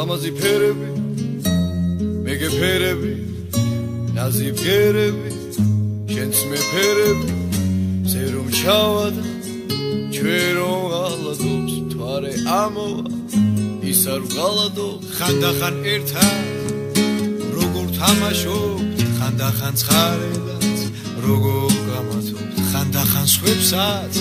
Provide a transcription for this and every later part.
ლამაზი ფერები მეგეფერები ნაზი ბგერები შენც მეფერები ზე რომ ჩავადა ჩვენ რომ ღალატობს მთვარე ამოვა ის არ ვღალატობ ხანდახან ერთად როგორ თამაშობთ ხანდახან ცხარედაც როგორ გამათობთ ხანდახან სხვებსაც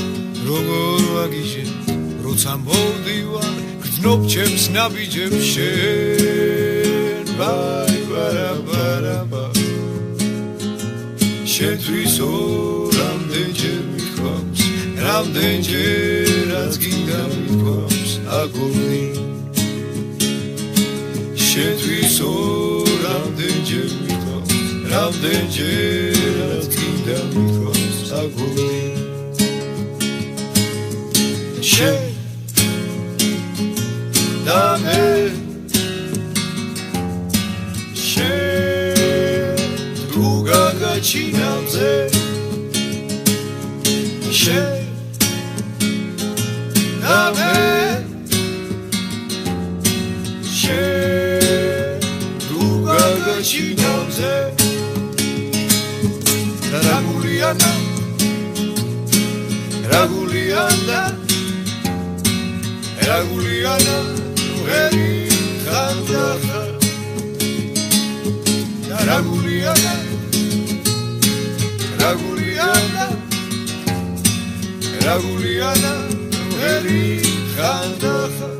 როგორ ვაგიჟებთ როცა მოვდივარ გრძნობ ჩემს ნაბიჯებს შენ ბაი ბარაბარაბა შენთვის რამდენჯერ მიხვამს რამდენჯერაც გინდა მიხვამს აგონი შენთვის რამდენჯერ მიხვამს რამდენჯერაც გინდა მიხვამს აგონი შენ და მე შენ თუ გაგაჩინავზე შენ და მე შენ თუ გაგაჩინავზე რაგულიანა რაგულიანა რაგულიანა ვერი ხანდახა რაგულიანა რაგულიანა რაგულიანა ვერი ხანდახა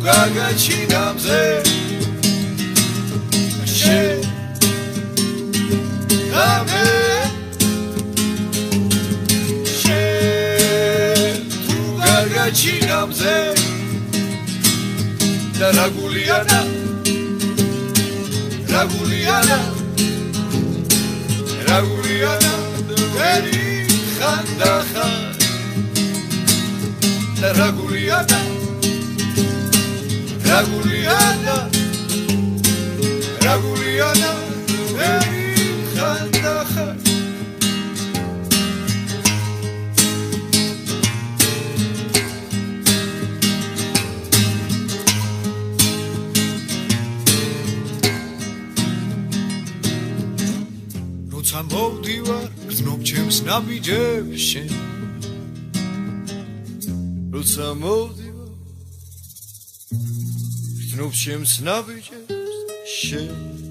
Gagachinamze she ame she tu gagachinamze da raguliana raguliana raguliana veri khandaha da raguliana Raguliana, Raguliana, veri khandaha Rotsa movdivar, gznob chems nabijebs shen Rotsa movdivar Gznob chems nabijebs shen